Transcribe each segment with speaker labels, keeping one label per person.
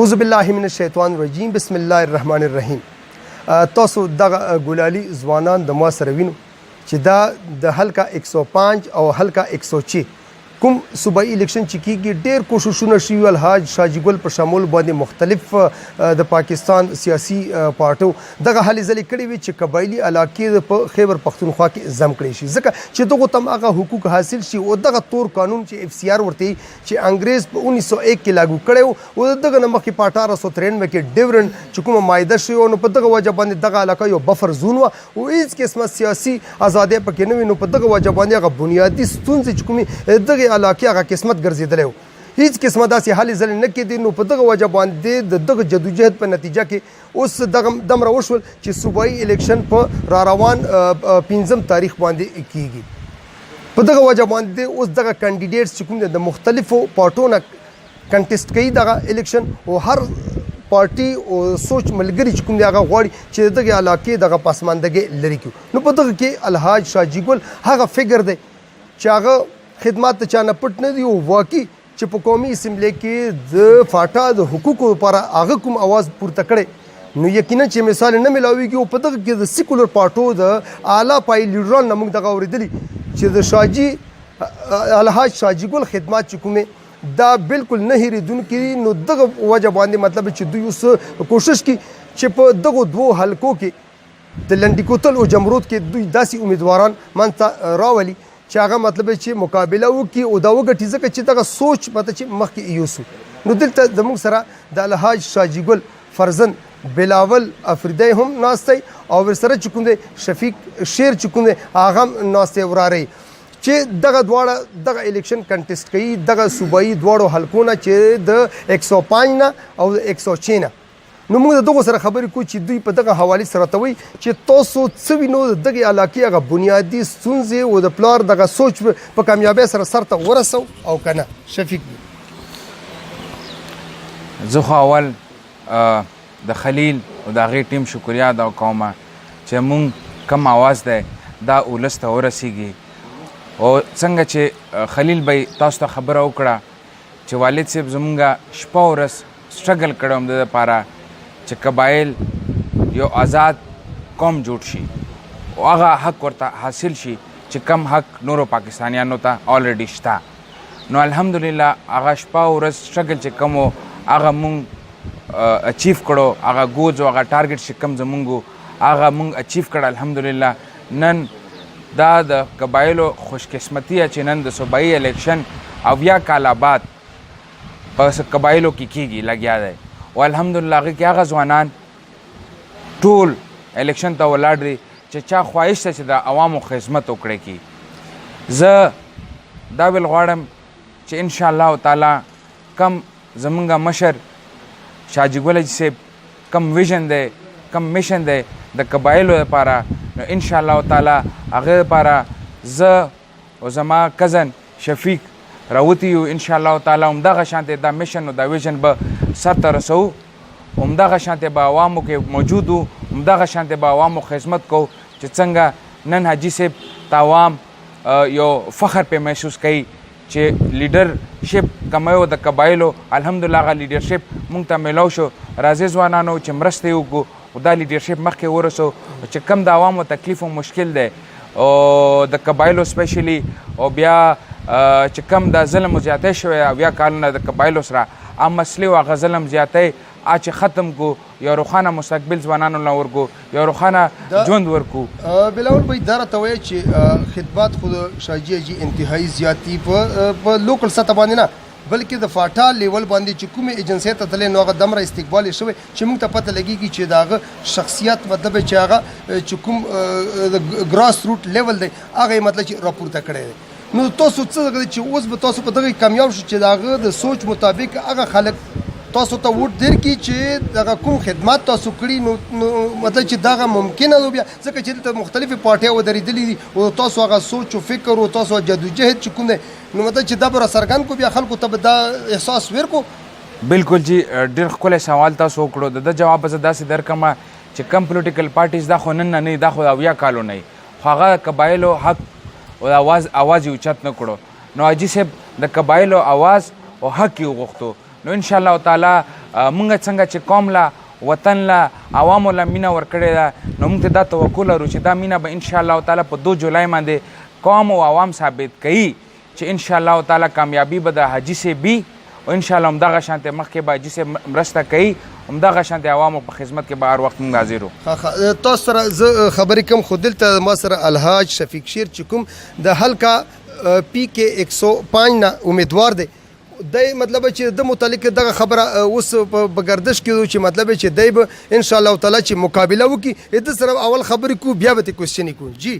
Speaker 1: اعوذ بالله من الشیطان الرجیم بسم الله الرحمن الرحیم. تاسو دغه ګلالي ځوانان د ما سره وینو چې دا د حلقه 105 او حلقه 106 کوم صوبایي الیکشن چې کیږي ډېر کوششونه شوي الحاج شاجي ګل په شمول باندې مختلف د پاکستان سیاسي پارټو دغه هلې ځلې کړې وي چې قبایلي علاقې په خیبر پښتونخوا کې ضم کړی شي ځکه چې دغو ته هغه حقوق حاصل شي او دغه تور قانون چې FCR ورته چې انګریز په 1901 کې لاګو کړی و او دغه نه مخکې په 1893 کې ډیورنډ چې کومه معاهده شوې وه نو په دغه وجه باندې دغه علاقه یو بفر زون وه او هېڅ قسمه سیاسي ازادي پکې نه وي نو په دغه وجه باندې هغه بنیادي ستونزې چې کومې دغې علاقې هغه قسمت ګرځېدلی و هیڅ قسمه داسې هلې ځلې نه کېدې نو په دغه وجه باندې د دغه جدوجهد په نتیجه کې اوس دغه دمره وشول چې صوبایي الیکشن په راروان 5 تاریخ باندې کیږي په دغه وجه باندې اوس دغه کینډیډیټس چې کوم د مختلفو پارټو نه کنټیسټ کوي دغه الیکشن او هر پارټي او سوچ ملګري چې کوم دی هغه غواړي چې دغه علاقې دغه پسماندګۍ لرې کړو نو په دغه کې الحاج شاجي ګل هغه فکر دی چې هغه خدمات د چا نه پټ نه دي او واقعي چې په قومي اسمبلی کې د فاټا د حقوقو لپاره هغه کوم اواز پورته کړی نو یقینا چې مثال نه ملاویږي او په دغه کې د سیکولر پارټو د اعلی پای لیډران نه موږ دغه اورېدلي چې د شاجي الحاج شاجي ګل خدمات چې کومې دا بالکل نه هېرېدونکي نو دغه وجه باندې مطلب چې دوی اوس کوشش کوي چې په دغو دوو حلقو کې د لنډي کوتل او جمرود کې دوی داسې امیدواران منځته راولي چې هغه مطلب چې مقابله وکړي او دا وګټي ځکه چې دغه سوچ مطلب چې مخکې یوسو نو دلته زموږ سره د الحاج شاجي ګل فرزند بلاول افریدی هم ناست دی او ورسره چې کوم دی شفیق شیر چې کوم دی هغه هم ناست دی وراره چې دغه دواړه دغه الیکشن کنټیسټ کوي دغه صوبایي دواړو حلقو نه چې د 105 نه او د 106 نه نو موږ د دغو سره خبرې کوو چې دوی په دغه حوالې سره ته وایي چې تاسو څه وینو د دغې علاقې هغه بنیادي ستونزې او د پلار دغه سوچ په کامیابۍ سره سرته ورسو او که نه شفیق
Speaker 2: زه خو اول د خلیل او د هغې ټیم شکریا ادا کومه چې مونږ کم آواز دی دا ولس ته ورسیږي او څنګه چې خلیل به تاسو ته خبره وکړه چې والد صاحب زمونږ شپه ورځ سټرګل کړی هم د دپاره چې قبایل یو آزاد قوم جوړ شي او هغه حق ورته حاصل شي چې کم حق نورو پاکستانیانو ته آلریډي شته نو الحمدلله هغه شپه ورځ سټرګل چې کوم و هغه مونږ اچیف کړو هغه ګوز او هغه ټارګټ چې کم زمونږ و هغه مونږ اچیف کړه الحمدلله نن دا د قبایلو خوشقسمتي چې نن د صوبایي الیکشن 80 کاله بعد په قبایلو کې کیږي لګیا دی او الحمدلله هغې کې هغه ځوانان ټول الیکشن ته ولاړ دي چې چا خواهش ته چې د عوامو خدمت وکړی کي زه دا ویل غواړم چې انشاءالله تعالی کم زمونږ مشر شاجي ګل صاحب کم ویژن دی کم میشن دی د قبایلو لپاره نو انشاءالله تعالی هغې لپاره زه او زما کزن شفیق راوتی یو انشاءالله تعالی همدغه شانتې دا میشن او دا ویژن به سرته رسوو همدغه شانتې به عوامو کې موجود وو همدغه شانتې به عوامو خدمت کوو چې څنګه نن حاجي صاحب ته عوام یو فخر پې محسوس کوي چې لیډرشپ کمیو د قبایلو الحمدلله هغه لیډرشپ موږ ته میلاو شو راځئ ځوانانو چې مرستې وکړو او دا لیډرشپ مخکې ورسو چې کم د عوامو تکلیف او مشکل دی او د قبایلو سپیشلی او بیا چې کم د ظلم زیاتی شوی 80 کالونه د قبایلو سره هغه مسلې او هغه ظلم زیاتی چې ختم کو یو روښانه مستقبل ځوانانو له ورکو یو روښانه ژوند ورکو
Speaker 1: بلاول بھائی دا راته وایه چې خدمات خو د شاجي اجي انتهایي زیات دي په لوکل سطح باندې نه بلکې د فاټا لیول باندې چې کومې ایجنسۍ ته تللی نو هغه دمره استقبال یې شوی چې موږ ته پته لګېږي چې د هغه شخصیت مطلب چې هغه چې کوم د ګراس روټ لیول دی هغه یې مطلب چې راپورته کړی دی نو تاسو څه چې اوس به تاسو په دغه کامیاب شو چې د هغه د سوچ مطابق هغه خلک تاسو ته ووټ درکړي چې دغه کوم خدمات تاسو کړي نو مطلب چې دغه ممکنه نو بیا ځکه چې دلته مختلفې پارټۍ ودرېدلې دي او تاسو هغه سوچ او فکر او تاسو جدوجهد چې کوم دی نو مطلب چې دا به راڅرګند کو بیا خلکو ته به دا احساس ورکو
Speaker 2: بالکل جی ډېر ښکلی سوال تاسو وکړو د ده جواب به زه داسې درکړم چې کم پولیټیکل پارټیز دا خو نن نه دا خو 80 کالو نه خو هغه قبایلو حق او आवाज یې اوچت نه کړو نو حاجي صاحب د قبایلو آواز او حق یې وغوښتو نو ان شاء الله تعالی مونږ څنګه چې قوم لا وطن لا عوامو لا مینه ورکړې ده نو موږ ته دا توکل لرو چې دا مینه به انشاءالله تعالی په 2 جولای باندې قوم او عوام ثابت کوي چې انشاءالله تعالی کامیابی به د حاجي صاحب وي او انشاءالله همدغه شانتې مخکې به حاجي صاحب مرسته کوي همدغه شانتې عوامو په خدمت کې به هر وخت موږ حاضر یو.
Speaker 1: تاسو سره زه خبرې کوم خو دلته ما سره الحاج شفیق شیر چې کوم د حلقه PK 105 نه امیدوار دی د مطلب چې د متعلق دغه خبره اوس په گردش کې چې مطلب چې دی به ان شاء الله تعالی چې مقابله وکړي د سره اول خبرې کو بیا به کوېسچن کو. جی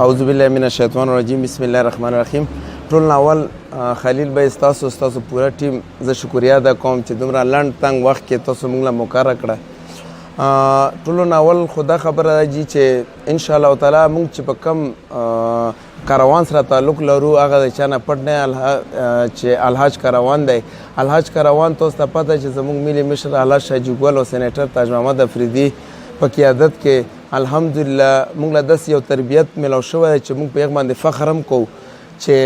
Speaker 3: اعوذ بالله من الشیطان الرجیم بسم الله الرحمن الرحیم. ټول اول خلیل بھائی تاسو پورا ټیم زه شکریا ادا کوم چې دومره لنډ تنګ وخت کې تاسو موږ له موقع راکړه. ټول اول خدا خبره راځي چې ان شاء الله تعالی موږ چې په کم کاروان سره تعلق لرو هغه د چا نه پټ نه چې الحاج کاروان دی. الحاج کاروان تاسو ته پته چې زموږ ملي مشر الحاج شاجي ګل او سینیټر تاج محمد افریدي په قیادت کې الحمدلله موږ له داسې یو تربیت میلاو شوی دی چې موږ په هغه باندې فخر هم کوو چې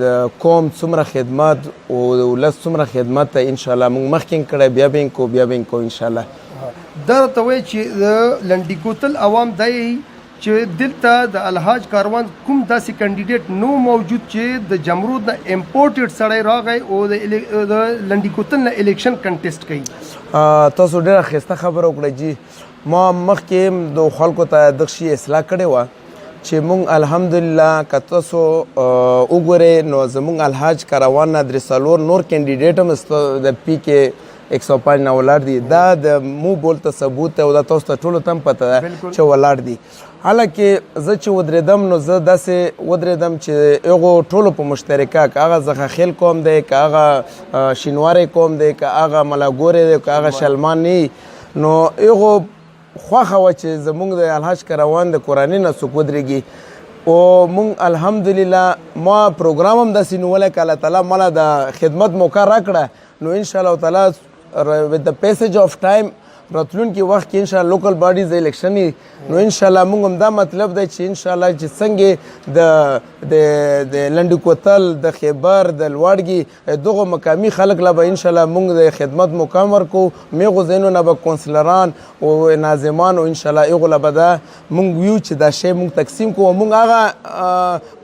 Speaker 3: د قوم څومره خدمت او د ولس څومره خدمت ته انشاءالله موږ مخکې کړی بیا به یې کوو انشاءالله.
Speaker 1: دا ته وایي چې د لنډي کوتل عوام دی چې دلته د الحاج کاروان کوم داسې کینډیډیټ نو موجود چې د جمرود نه امپورټډ سړی راغی او د لنډي کوتل نه الیکشن کنټیسټ کوي.
Speaker 3: تاسو ډېره ښایسته خبره وکړه جی. ما مخکې د خلکو ته دغه شي اصلاح کړې وه چې مونږ الحمدلله که تاسو وګورئ نو زمونږ الحاج کاروان نه درې څلور نور کینډیډیټ هم د PK 105 نه ولاړ دي. دا د مو بولته ثبوت دی او دا تاسو ته ټولو ته هم پته ده چې ولاړ دي. حالکې زه چې ودرېدم نو زه داسې ودرېدم چې هغو ټولو په مشترکه که هغه زخاخیل قوم دی که هغه شینواری قوم دی که هغه ملاګورې دی که هغه شلمان نه نو هغو خوښه وه چې زموږ د الحاج کاروان د کورنۍ نه څوک ودرېږي او موږ الحمدلله ما پروګرام هم داسې نیولی که الله تعالی ماله د خدمت موقع راکړه نو انشاءالله تعالی with the passage of time راتلونکي وخت کې انشاءالله لوکل باډیز الیکشن نو انشاءالله موږ هم دا مطلب دی چې انشاءالله چې څنګه د لنډي کوتل د خیبر د لوړګي دغو مقامي خلک له به انشاءالله موږ د خدمت مقام ورکو میغو ځایونو نه به کونسلران او ناظمان او انشاءالله هغو له به دا موږ ویو چې دا شی موږ تقسیم کوو. موږ هغه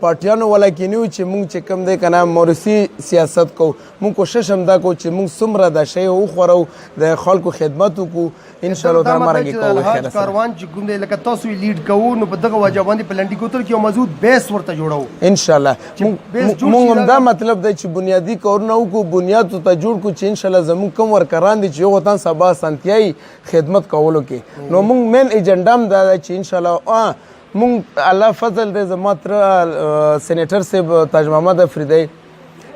Speaker 3: پارټیانو والا کې نه یو چې موږ چې کوم دی که نه موروثي سیاست کوو. موږ کوشش هم دا کوو چې موږ څومره دا شی وخورو د خلکو خدمت وکړو انشاءالله تعالی مرګ کوو.
Speaker 1: الحاج کاروان چې کوم دی لکه تاسو یې لیډ کوو نو په دغه وجه باندې په لنډي کوتل کې یو مضبوط بیس ورته جوړو
Speaker 3: انشاءالله. موږ هم دا مطلب دی چې بنیادي کارونه وکړو بنیاد ته جوړ کړو چې انشاءالله زموږ کوم ورکران دي چې هغو ته سبا اسانتیایي خدمت کولو کې نو موږ مین ایجنډا هم دا دی چې انشاءالله موږ الله فضل دی زما تره سینیټر صاحب تاج محمد افریدی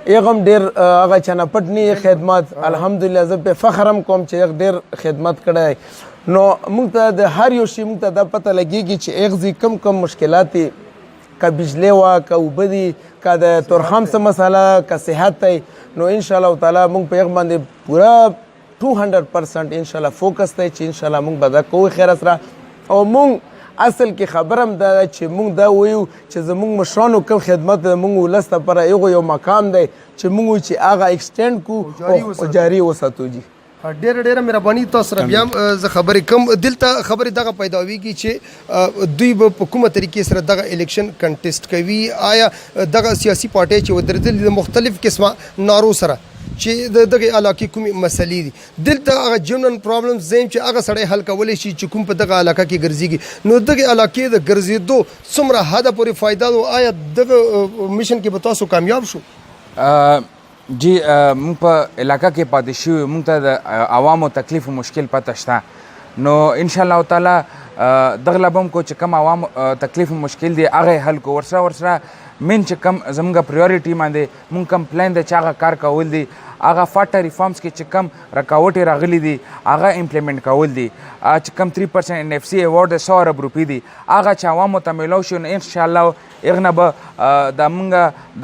Speaker 3: هغه هم ډېر هغه چانه پټ نه خدمت الحمدلله زه په فخر هم کوم چې هغه ډېر خدمت کړی نو موږ ته د هر یو شي موږ ته دا پته لګېږي چې هغه کم مشکلات دي که بجلی وه که اوبه دي که د تورخم څه مسله که صحت دی نو انشاءالله تعالی موږ په هغه باندې پوره 200% انشاءالله فوکس دی چې انشاءالله موږ به دا کوو خیر سره. او موږ اصل کې خبر هم دا چې موږ دا وایو چې زموږ مشرانو کوم خدمت موږ ولس لپاره هغو یو مقام دی چې موږ چې هغه ایکسټینډ کړو او جاري وساتو. جی
Speaker 1: ډېره مهرباني. تاسو سره بیا زه خبرې کوم دلته خبرې دغه پیداویږي چې دوی به په کومه طریقې سره دغه الیکشن کنټیسټ کوي. آیا دغه سیاسي پارټۍ چې ودرېدلې د مختلف قسمه نارو سره چې دغه علاقې کومې مسلې دي دلته هغه جنرال پرابلمز زم چې هغه سړی حل کولی شي چې کوم په دغه علاقه کې ګرځېږي نو دغه علاقې د ګرځېدو څومره حده پورې فایده او آیا دغه میشن کې به تاسو کامیاب شو؟
Speaker 2: جی موږ په علاقه کې پاتې شوي موږ ته د عوامو تکلیف او مشکل پته شته نو انشاءالله تعالی دغه له به هم کو چې کوم عوام تکلیف او مشکل دی هغه حل کو. ورسره مین چې کم زموږ پریورټي باندې مونږ کم پلان دی چې هغه کار کول دي هغه فاټه ریفارمز کې چې کم رکاوټې راغلي دي هغه امپلیمنټ کول دي چې کم 3% NFC ایوارډ د 100 ارب روپۍ دي هغه چې عوامو ته میلاو شي نو انشاءالله هغه نه به د موږ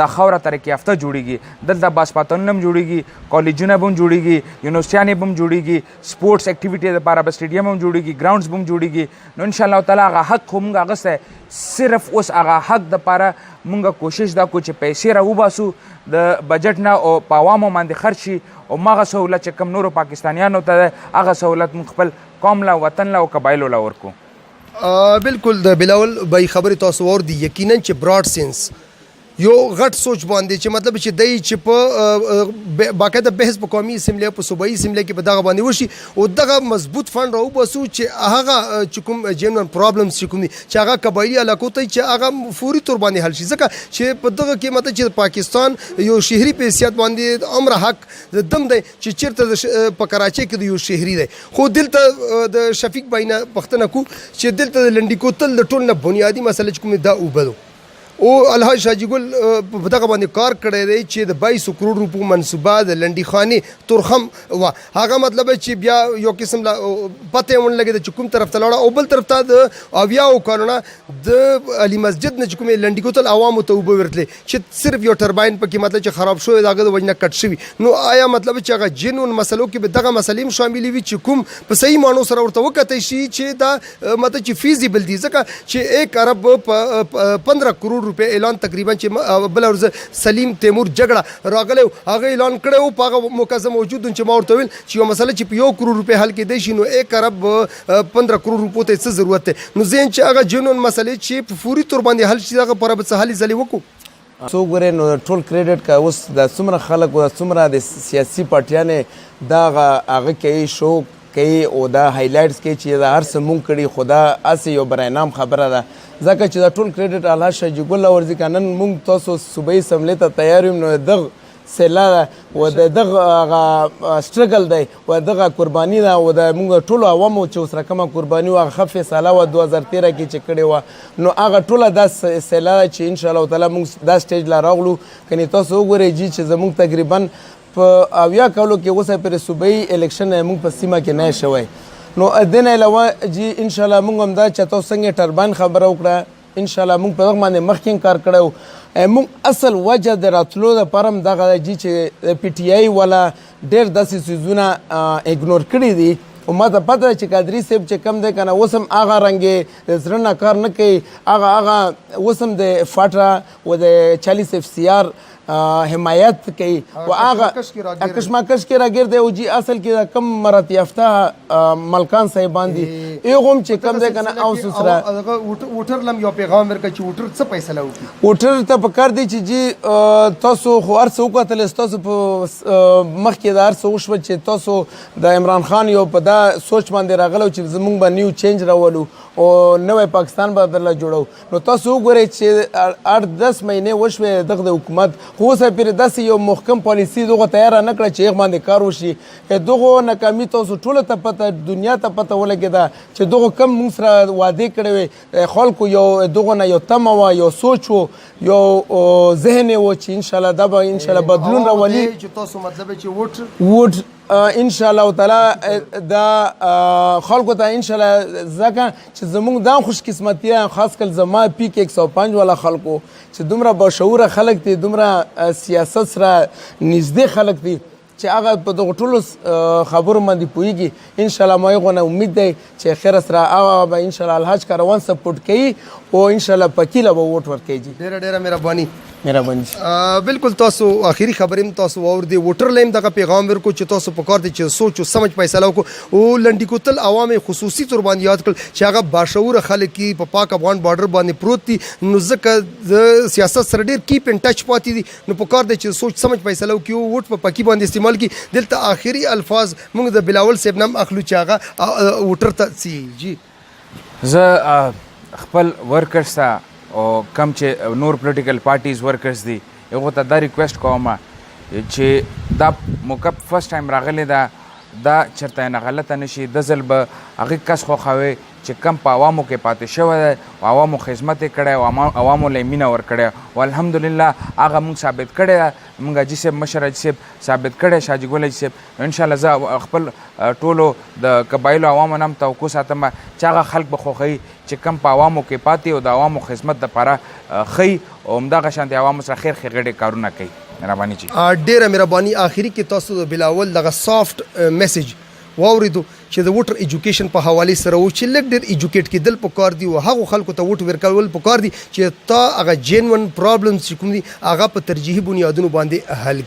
Speaker 2: د خاوره ترقي یافته جوړیږي دلته باسپاتنونه هم جوړیږي کالجونه به هم جوړیږي یونیورسټیانې به هم جوړیږي سپورټس اکټیویټي لپاره به سټیډیم هم جوړیږي ګراونډز به هم جوړیږي نو انشاءالله تعالی هغه حق خو موږ اخیستی صرف اوس هغه حق دپاره مونږ کوشش دا کو چې پیسې راوباسو د بجټ نه او په عوامو باندې خرچ شي او مغه سهولت چې کم نورو پاکستانیانو ته هغه سهولت مونږ خپل قوم له وطن له او قبایلو له ورکو.
Speaker 1: بالکل د بلاول بای خبرې تاسو ور دي یقینا چې براډ سینس یو غټ سوچ باندې چې مطلب چې دای چې په باقاعده بحث په قومي اسمبلی په صوبایي اسمبلی کې په دغه باندې وشي او دغه مضبوط فند راو بسو چې هغه چې کوم جنرال پرابلمز چې کوم دي چې هغه قبایلی علاقو ته چې هغه فوري تور باندې حل شي ځکه چې په دغه کې مطلب چې پاکستان یو شهري په حیثیت باندې امر حق د دم دی چې چیرته په کراچۍ کې یو شهري دی خو دلته د شفیق باینا پښتنه کو چې دلته د لنډی کوتل د ټول نه بنیادی مسله چې کوم دا وبدو او الحاج شاجي ګل په دغه باندې کار کړی دی چې د 22 کروڑ روپو منصوبه د لنډي خانې تورخم وا هغه مطلب چې بیا یو قسم لا پته ون لګي چې کوم طرف ته لاړه او بل طرف ته د اویاو قانونا د علي مسجد نه کوم لنډي کوتل عوامو ته وب ورتلې چې صرف یو ټرباین پکې مطلب چې خراب شوی داغه د وجنه کټ شوی نو آیا مطلب چې هغه جنون مسلو کې به دغه مسلې شامل وي چې کوم په صحیح مانو سره ورته وکړي شي چې دا مطلب چې فیزیبل دي ځکه چې 1 ارب 15 کروڑ روپے اعلان تقریبا چې بل ورځ سلیم تیمور جګړه راغلی هغه اعلان کړی په هغه موقع زه موجود چې ما ورته ویل چې یو مسله چې په 1 کروڑ روپے حل کېدی شي نو 1 ارب 15 کروڑ روپو ته څه ضرورت دی نو زین چې هغه جنون مسلې چې په فوري تور باندې حل شي هغه پر به څه حل ځلې وکړو
Speaker 3: څو ګورې نو ټول کریډټ کا اوس د څومره خلک او څومره د سیاسي پارټیانې دا هغه کوي شو کوي او دا هایلایټس کوي چې دا هر څه مونږ کړي خدا اسې یو برانام خبره ده ځکه چې دا ټول کریډټ الله شاجي ګل ورځي کنن مونږ تاسو صوبایي اسمبلی ته تیار یم نو دغه سیلا و دغه سټرګل دی و دغه قرباني ده او د مونږ ټولو عوامو چې اوس رقمه قرباني او هغه فیصله و 2013 کې چې کړې وه نو هغه ټوله دا سیلا چې ان شاء الله تعالی مونږ دا سټیج لا راغلو کني تاسو وګورئ چې زمونږ تقریبا په اویا کالو کې اوسه پر صوبایي الیکشن مونږ په سیمه کې نه شوی نو دین علاوه جی ان شاء الله مونږ هم دا چې تاسو څنګه ټرباین خبره وکړه ان شاء الله مونږ په دغه باندې مخکې کار کړو مونږ اصل وجه د راتلو د پرم دغه جی چې پی ټی آی ولا ډېر داسې سیزونه اګنور کړي دي او ما ته پته چې قادري صاحب چې کم دی کنه اوس هم هغه رنګې د زړه نه کار نه کوي هغه اوس هم د فاټرا او د 40 اف سی آر حمایت کوي او هغه کشمکش کې راګر دی او جی اصل کې کم مرات یافته ملکان صاحبان دي ایغه هم چې کم دی کنه او سره
Speaker 1: ووټر لم یو پیغام ورکړي چې ووټر څه پیسې لاوي
Speaker 3: ووټر ته پکار دی چې جی تاسو خو هر څه وکړل تاسو په مخ کې دار څه وشو چې تاسو د عمران خان یو په دا سوچ باندې راغلو چې زمونږ به نیو چینج راولو او نوې پاکستان به درله جوړو نو تاسو وګورئ چې 8-10 مهینې وشوې دغه د حکومت خو اوسه پرې داسې یو محکم پالیسي دغه تیاره نه کړه چې هغه باندې کار وشي دغه ناکامي تاسو ټوله ته پته دنیا ته پته ولګېده چې دغه کم موږ سره وعدې کړې وې خلکو یو دغه نه یو تمه وه یو سوچ و یو ذهن و چې انشاءالله دا به انشاءالله بدلون راولي
Speaker 1: چې تاسو مطلب چې
Speaker 3: ووټ ان شاء الله تعالی دا خلکو ته ان شاء الله ځکه چې زموږ دا خوش قسمتي خاص کل زما پیک 105 والا خلکو چې دومره بشعوره خلک دي دومره سیاست سره نږدې خلک دي چې هغه په دغه ټولو خبرو باندې پوهېږي انشاءالله ما یې غونه امید دی چې خیر سره هغه به انشاءالله الحاج کاروان سپورټ کوي او انشاءالله پکیله به ووټ ورکوي جي
Speaker 1: ډېره مهرباني
Speaker 3: مهرباني
Speaker 1: بالکل تاسو اخیری خبرې هم تاسو واورئ ووټر له هم دغه پیغام ورکړو چې تاسو په کار دي چې سوچ او سمج فیصله وکړو او لنډي کوتل عوام خصوصي تور باندې یاد کړل چې هغه باشعوره خلک په پاک افغان بارډر باندې پروت دي نو ځکه د سیاست سره ډېر کیپ ان ټچ پاتې دي نو په کار دی چې سوچ سمج فیصله وکړو ووټ په پاکي باندې استعمال کړي دلته آخري الفاظ موږ د بلاول صاحب نام اخلو چې هغه ووټر ته سي جی
Speaker 2: زه خپل ورکرز ته او کم چې نور پولیټیکل پارټیز ورکرز دي هغو ته دا ریکویسټ کوم چې دا موقع فرست ټایم راغلی دا چېرته نه غلطه نه شي د ځل به هغې کس خوښوي چې کم په عوامو کې پاتې شوی دی او عوامو خدمت یې کړی او عوامو له یې مینه ورکړې او الحمدلله هغه موږ ثابت کړی ده موږ حاجي صاحب مشر حاجي صاحب ثابت کړی شاجي ګل حاجي صاحب انشاءالله زه خپل ټولو د قبایلو عوامو نه هم توقع ساتم چې هغه خلک به خوښوي چې کم په عوامو کې پاتې او د عوامو خدمت دپاره ښیي او همدغه شانتې عوامو سره خیر ښېګړې کارونه کوي مهرباني جي
Speaker 1: ډېره مهرباني آخري کې تاسو د بلاول دغه سافټ میسج واورېدو چې د ووټر ایجوکیشن په حواله سره و چې لږ ډېر ایجوکیټ کېدل پکار دي او هغه خلکو ته ووټ ورکول پکار دي چې تا هغه جینون پرابلمز چې کوم دي هغه په ترجیحي بنیادونو باندې حل